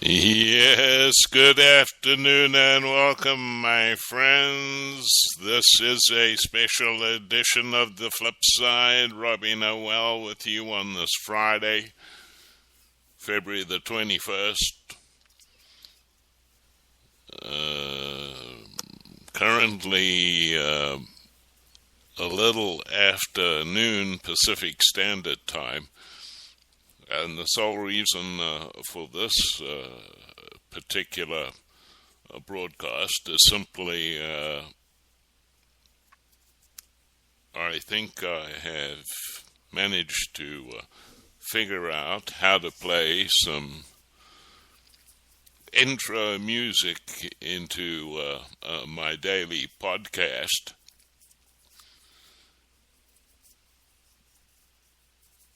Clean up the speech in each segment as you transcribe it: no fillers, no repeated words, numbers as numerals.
Yes, good afternoon and welcome, my friends. This is a special edition of the Flipside. Robbie Noel with you on this Friday, February the 21st. Currently a little after noon Pacific Standard Time. And the sole reason for this particular broadcast is simply I think I have managed to figure out how to play some intro music into my daily podcast.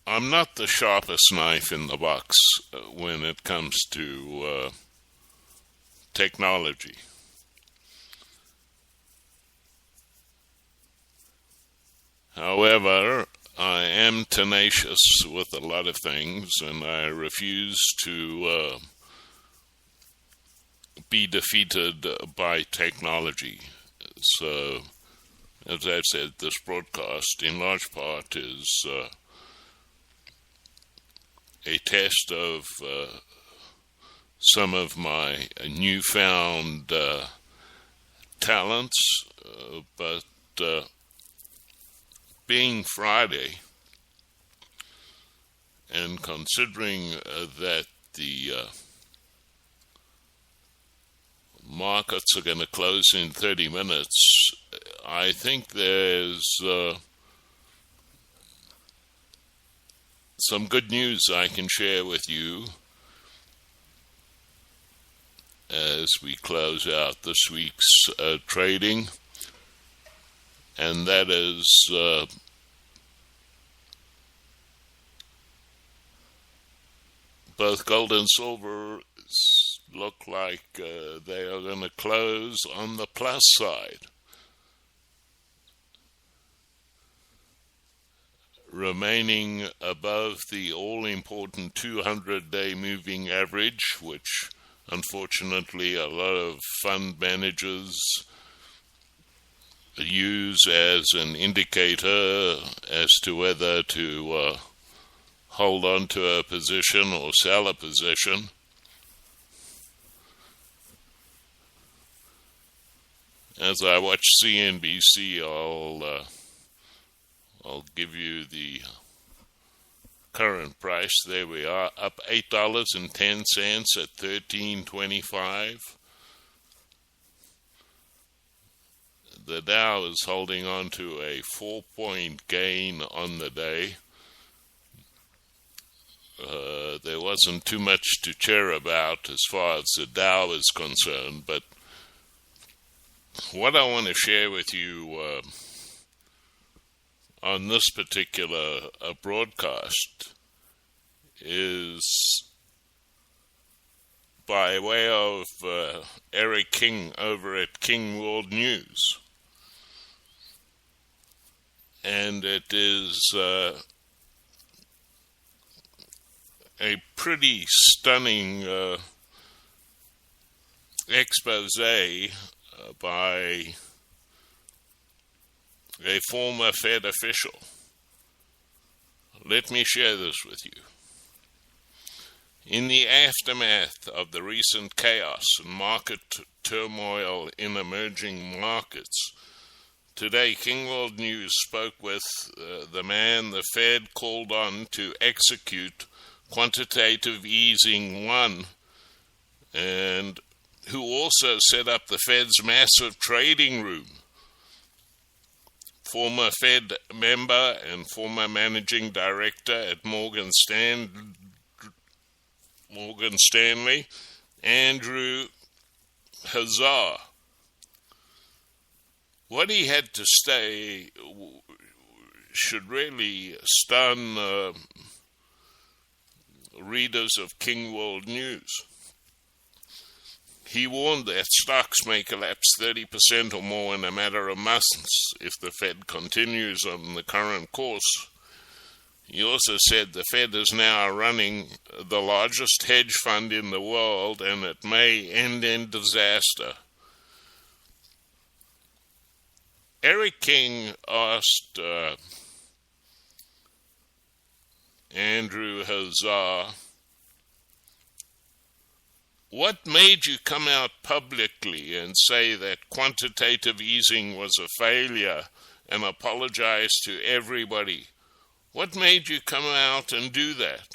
I'm not the sharpest knife in the box when it comes to technology. However, I am tenacious with a lot of things, and I refuse to be defeated by technology. So, as I've said, this broadcast in large part is a test of some of my newfound talents, but being Friday and considering that the markets are going to close in 30 minutes, I think there's some good news I can share with you as we close out this week's trading, and that is both gold and silver look like they are going to close on the plus side, remaining above the all-important 200-day moving average, which unfortunately a lot of fund managers use as an indicator as to whether to hold on to a position or sell a position. As I watch CNBC, I'll give you the current price. There we are, up $8.10 at $13.25. The Dow is holding on to a 4-point gain on the day. There wasn't too much to cheer about as far as the Dow is concerned, but what I want to share with you on this particular broadcast is by way of Eric King over at King World News. And it is a pretty stunning expose by a former Fed official. Let me share this with you. In the aftermath of the recent chaos and market turmoil in emerging markets, today King World News spoke with the man the Fed called on to execute quantitative easing 1, and who also set up the Fed's massive trading room. Former Fed member and former managing director at Morgan Stanley, Andrew Hazar. What he had to say should really stun readers of King World News. He warned that stocks may collapse 30% or more in a matter of months if the Fed continues on the current course. He also said the Fed is now running the largest hedge fund in the world and it may end in disaster. Eric King asked Andrew Hazar, what made you come out publicly and say that quantitative easing was a failure and apologize to everybody? What made you come out and do that?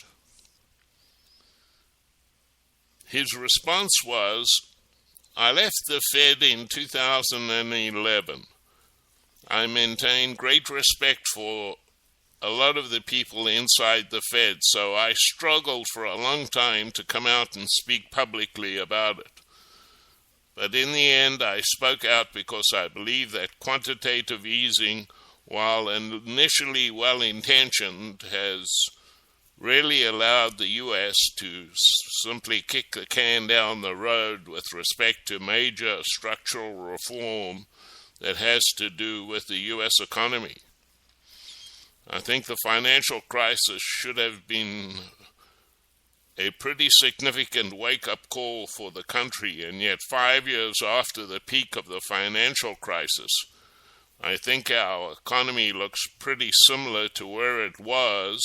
His response was, I left the Fed in 2011. I maintain great respect for a lot of the people inside the Fed, so I struggled for a long time to come out and speak publicly about it. But in the end, I spoke out because I believe that quantitative easing, while initially well-intentioned, has really allowed the U.S. to simply kick the can down the road with respect to major structural reform that has to do with the U.S. economy. I think the financial crisis should have been a pretty significant wake-up call for the country, and yet 5 years after the peak of the financial crisis, I think our economy looks pretty similar to where it was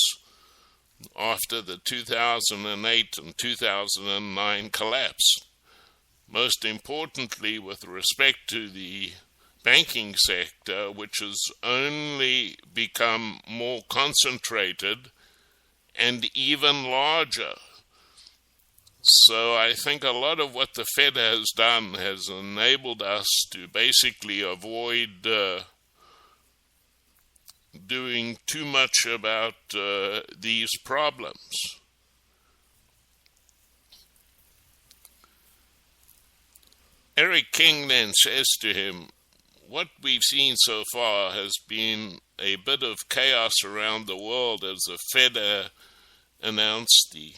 after the 2008 and 2009 collapse. Most importantly, with respect to the banking sector, which has only become more concentrated and even larger. So I think a lot of what the Fed has done has enabled us to basically avoid doing too much about these problems. Eric King then says to him, what we've seen so far has been a bit of chaos around the world as the Fed announced the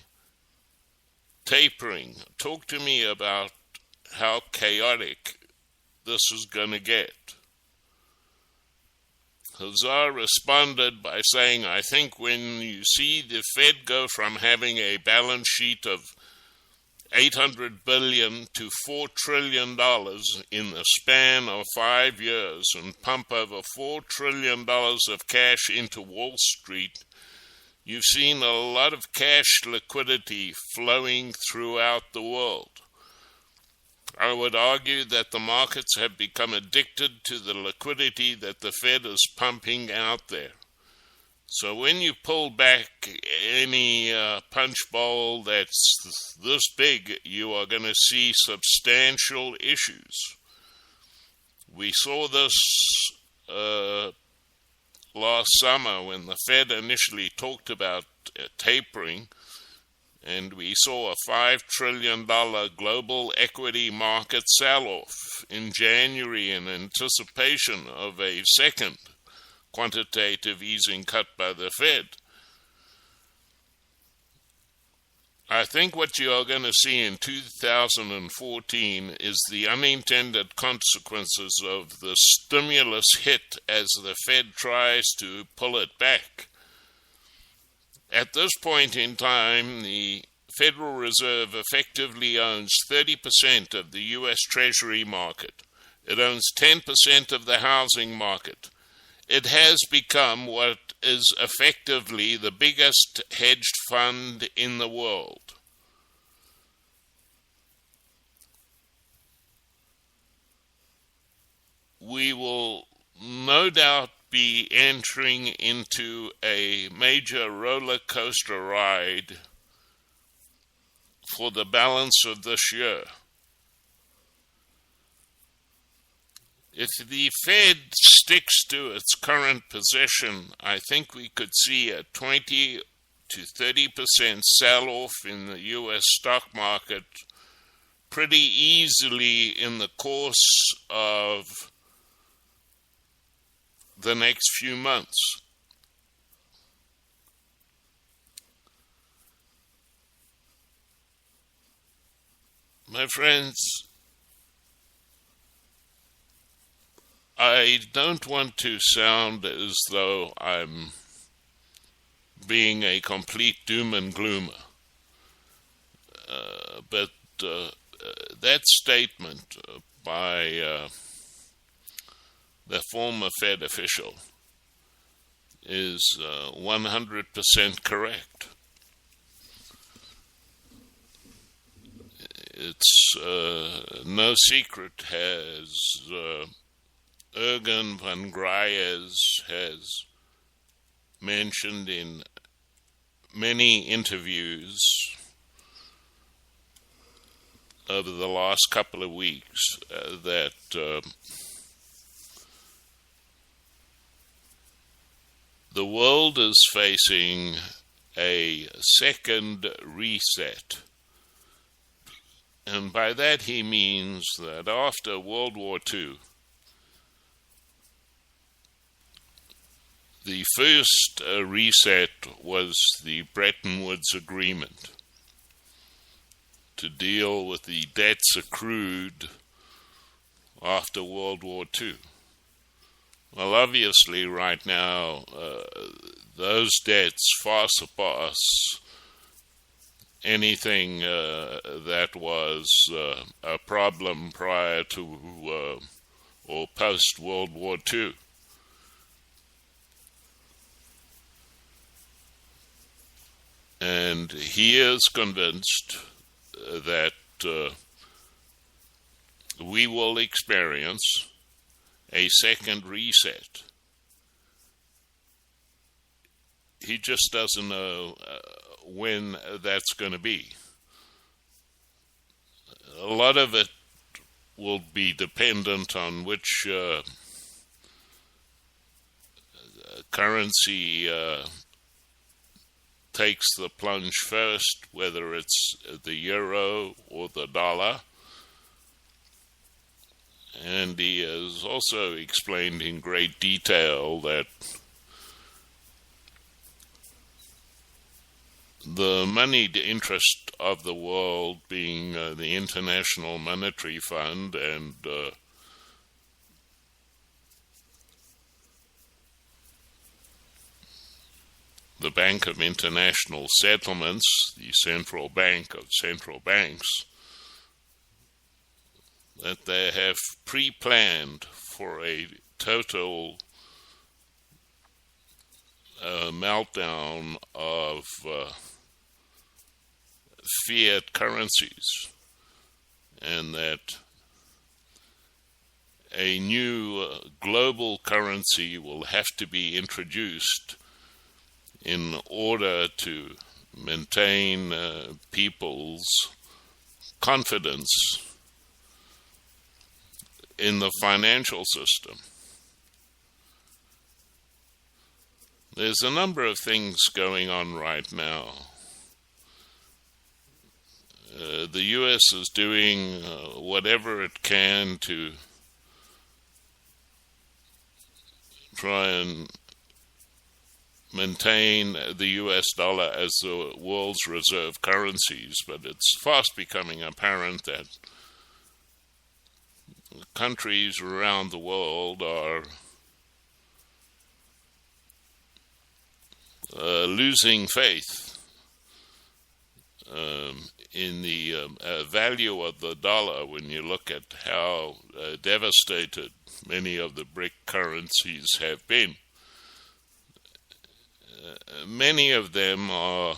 tapering. Talk to me about how chaotic this is going to get. Hazar responded by saying, I think when you see the Fed go from having a balance sheet of $800 billion to $4 trillion in the span of 5 years and pump over $4 trillion of cash into Wall Street, you've seen a lot of cash liquidity flowing throughout the world. I would argue that the markets have become addicted to the liquidity that the Fed is pumping out there. So when you pull back any punch bowl that's this big, you are going to see substantial issues. We saw this last summer when the Fed initially talked about tapering, and we saw a $5 trillion global equity market sell-off in January in anticipation of a second quantitative easing cut by the Fed. I think what you are going to see in 2014 is the unintended consequences of the stimulus hit as the Fed tries to pull it back. At this point in time, the Federal Reserve effectively owns 30% of the U.S. Treasury market. It owns 10% of the housing market. It has become what is effectively the biggest hedged fund in the world. We will no doubt be entering into a major roller coaster ride for the balance of this year. If the Fed sticks to its current position, I think we could see a 20 to 30% sell-off in the U.S. stock market pretty easily in the course of the next few months. My friends, I don't want to sound as though I'm being a complete doom and gloomer. But that statement by the former Fed official is 100% correct. It's no secret, as Ergen van Greyes has mentioned in many interviews over the last couple of weeks, that the world is facing a second reset. And by that he means that after World War II, the first reset was the Bretton Woods Agreement to deal with the debts accrued after World War II. Well, obviously, right now, those debts far surpass anything that was a problem prior to or post World War II. And he is convinced that we will experience a second reset. He just doesn't know when that's going to be. A lot of it will be dependent on which currency takes the plunge first, whether it's the euro or the dollar. And he has also explained in great detail that the moneyed interest of the world, being the International Monetary Fund and the Bank of International Settlements, the central bank of central banks, that they have pre-planned for a total meltdown of fiat currencies, and that a new global currency will have to be introduced in order to maintain people's confidence in the financial system. There's a number of things going on right now. The U.S. is doing whatever it can to try and maintain the U.S. dollar as the world's reserve currencies, but it's fast becoming apparent that countries around the world are losing faith in the value of the dollar when you look at how devastated many of the BRIC currencies have been. Many of them are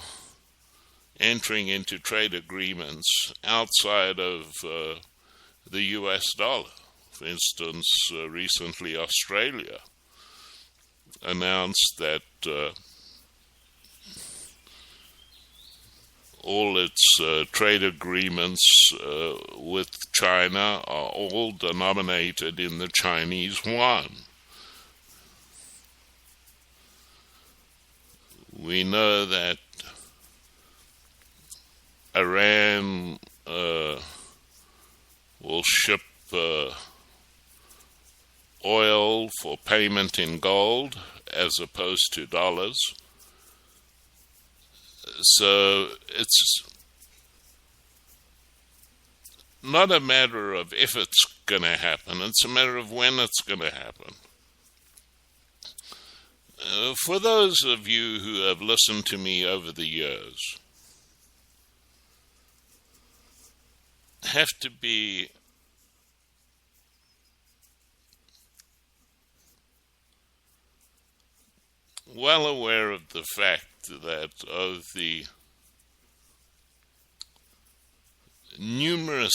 entering into trade agreements outside of the US dollar. For instance, recently Australia announced that all its trade agreements with China are all denominated in the Chinese yuan. We know that Iran will ship oil for payment in gold as opposed to dollars. So it's not a matter of if it's going to happen, it's a matter of when it's going to happen. For those of you who have listened to me over the years, have to be well aware of the fact that of the numerous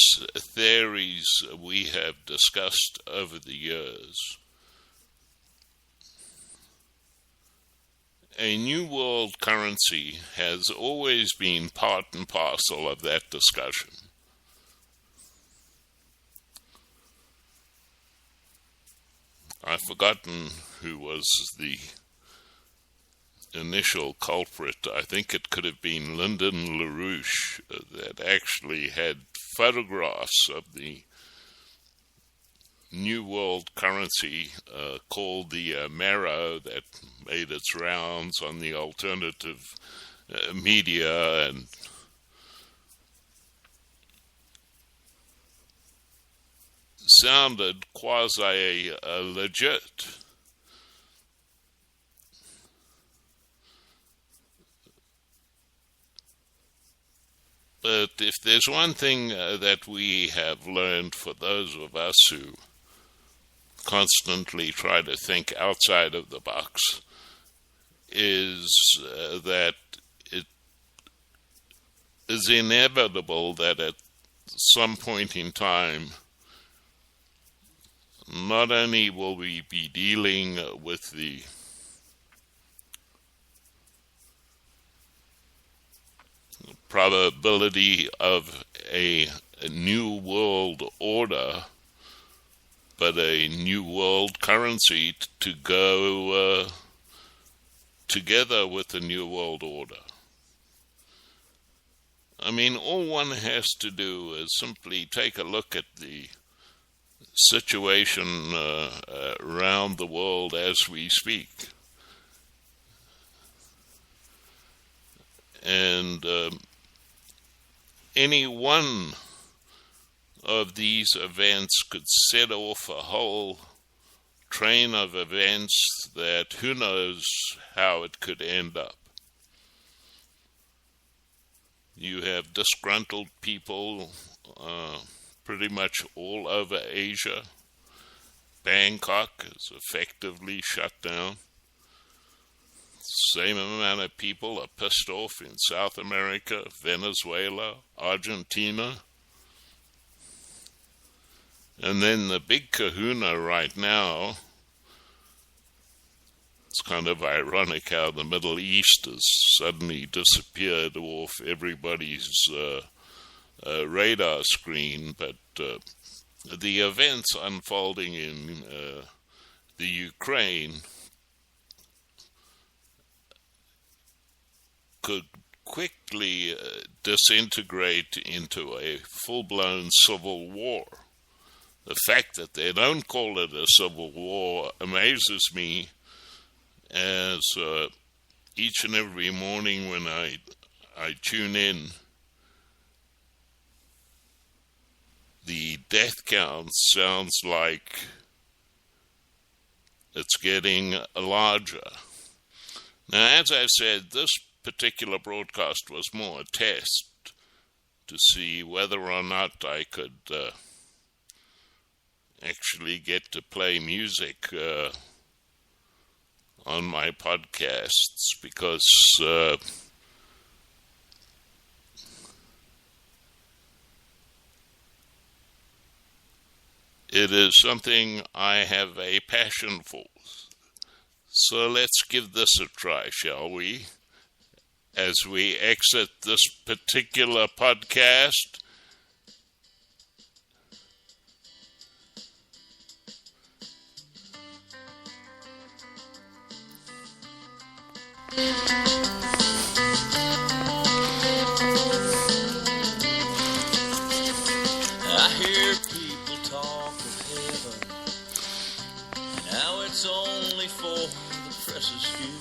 theories we have discussed over the years, a new world currency has always been part and parcel of that discussion. I've forgotten who was the initial culprit. I think it could have been Lyndon LaRouche that actually had photographs of the New World currency called the Marrow that made its rounds on the alternative media and sounded quasi-legit. But if there's one thing that we have learned for those of us who constantly try to think outside of the box, is that it is inevitable that at some point in time, not only will we be dealing with the probability of a new world order, but a new world currency to go together with the new world order. I mean, all one has to do is simply take a look at the situation around the world as we speak. And any one of these events could set off a whole train of events that who knows how it could end up. You have disgruntled people pretty much all over Asia. Bangkok is effectively shut down. Same amount of people are pissed off in South America, Venezuela, Argentina. And then the big kahuna right now, it's kind of ironic how the Middle East has suddenly disappeared off everybody's radar screen, but the events unfolding in the Ukraine could quickly disintegrate into a full-blown civil war. The fact that they don't call it a civil war amazes me, as each and every morning when I tune in, the death count sounds like it's getting larger. Now, as I said, this particular broadcast was more a test to see whether or not I could actually get to play music on my podcasts, because it is something I have a passion for. So let's give this a try, shall we? As we exit this particular podcast, I hear people talk of heaven, now it's only for the precious few.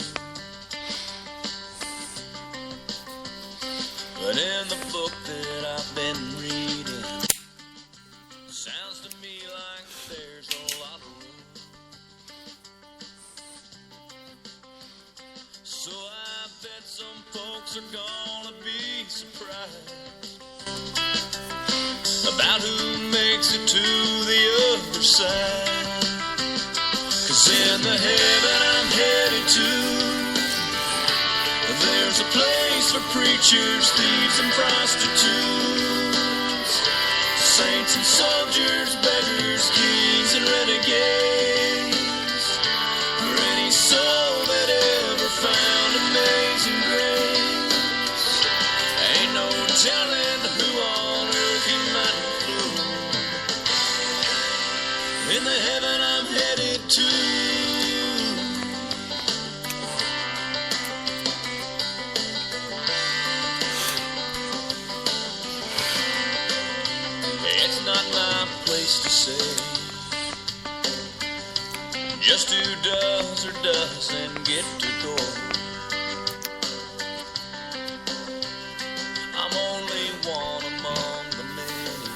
But in the book that I've been reading, sounds to me like there's a lot of room. about who makes it to the other side. 'Cause in the heaven I'm headed to, there's a place for preachers, thieves, and prostitutes, saints and soldiers, beggars, kings, and renegades, for any soul that ever found amazing grace. Ain't no telling who on earth he might include in the heaven I'm headed to. It's not my place to say just who does or doesn't get to go. I'm only one among the many,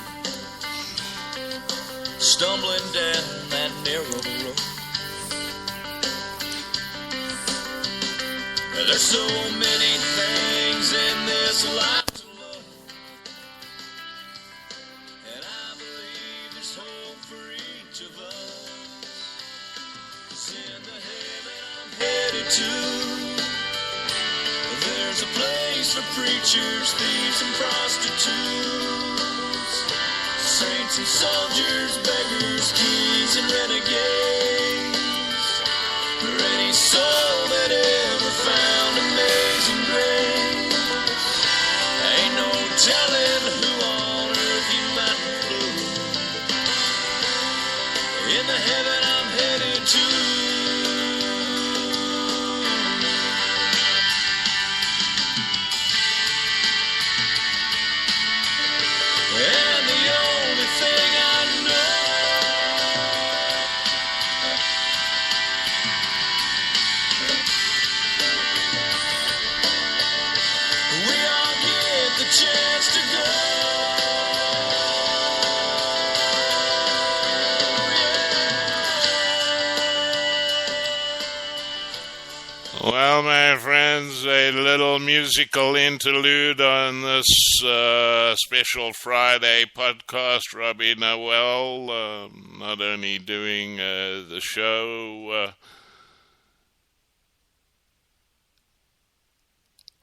stumbling down that narrow road. There's so many things in this life to love, and I believe there's hope for each of us. 'Cause in the heaven I'm headed to, there's a place for preachers, thieves, and prostitutes, saints and soldiers, beggars, kings, and renegades, for any soul that ever found amazing grace. Ain't no telling who on earth you might include in the heaven I'm headed to. And the only thing I know, we all get the chance to go. Well, my friends, a little musical interlude on this special Friday podcast. Robbie Noel, not only doing the show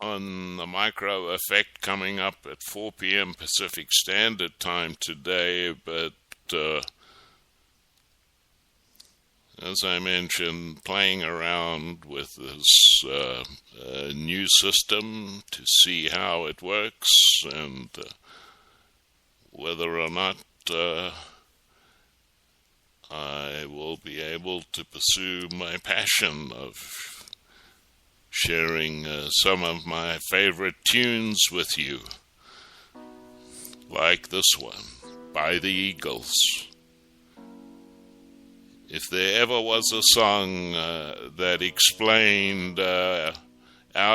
on the Micro Effect coming up at 4 p.m. Pacific Standard Time today, but as I mentioned, playing around with this new system to see how it works and whether or not I will be able to pursue my passion of sharing some of my favorite tunes with you, like this one by the Eagles. If there ever was a song that explained our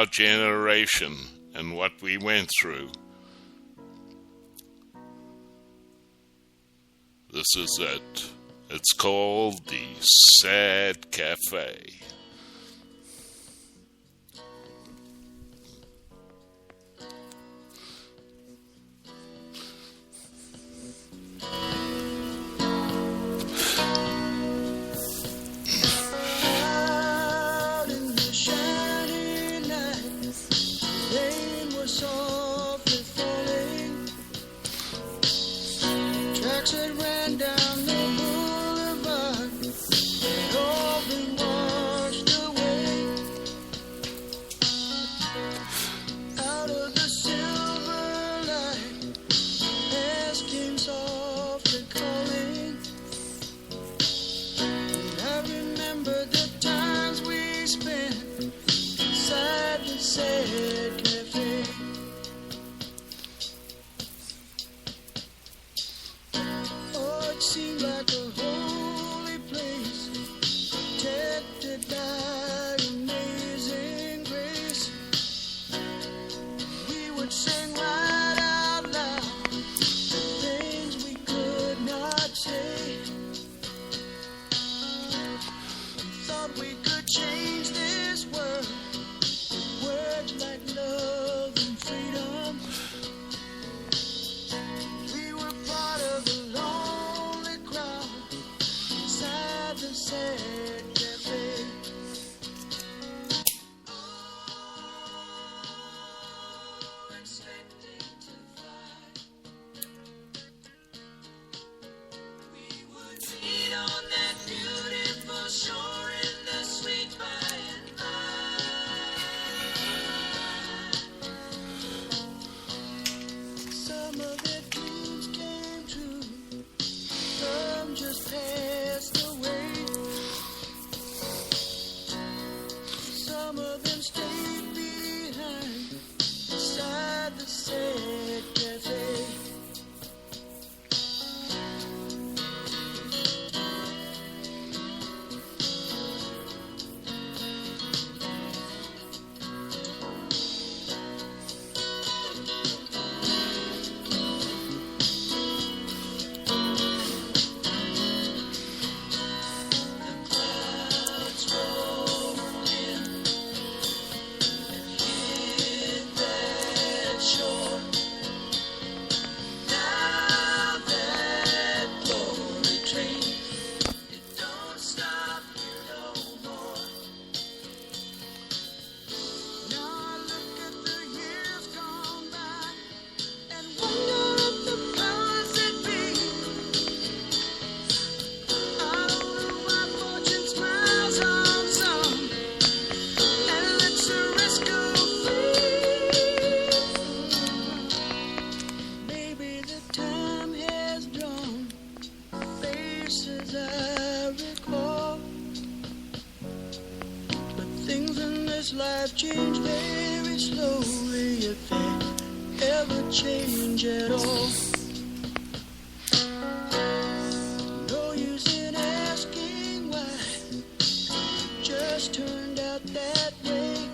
generation and what we went through, this is it. It's called The Sad Cafe. life changed very slowly, if they ever change at all. No use in asking why, it just turned out that way.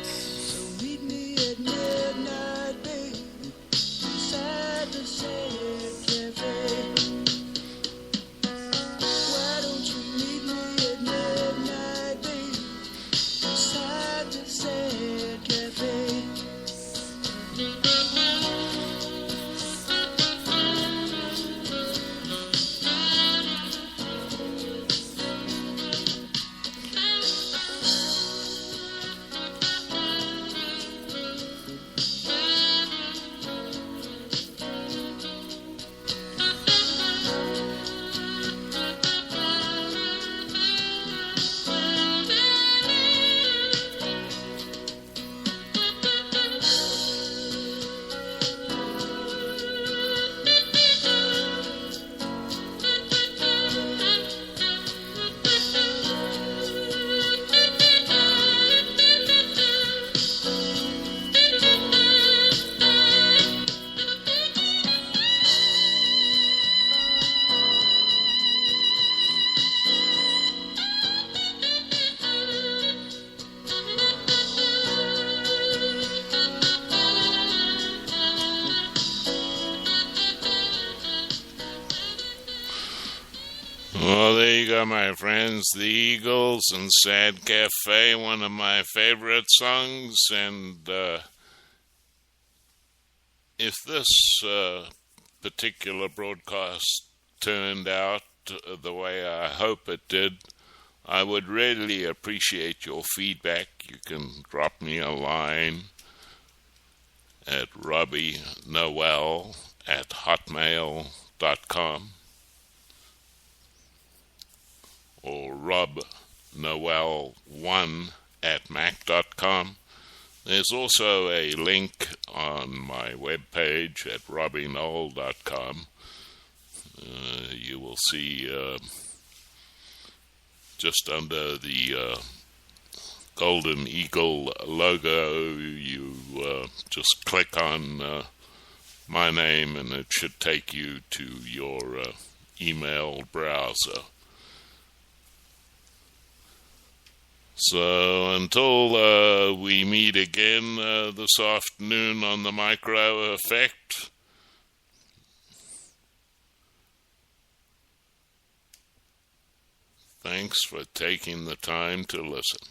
So meet me at midnight, babe, beside the Sad Cafe. Why don't you meet me at midnight, babe, beside the Sad Cafe? Well, there you go, my friends. The Eagles and Sad Cafe, one of my favorite songs. And if this particular broadcast turned out the way I hope it did, I would really appreciate your feedback. You can drop me a line at robbinoel@hotmail.com or robnoel1@mac.com. There's also a link on my webpage at robbinoel.com. You will see just under the Golden Eagle logo, you just click on my name and it should take you to your email browser. So until we meet again this afternoon on the Micro Effect, thanks for taking the time to listen.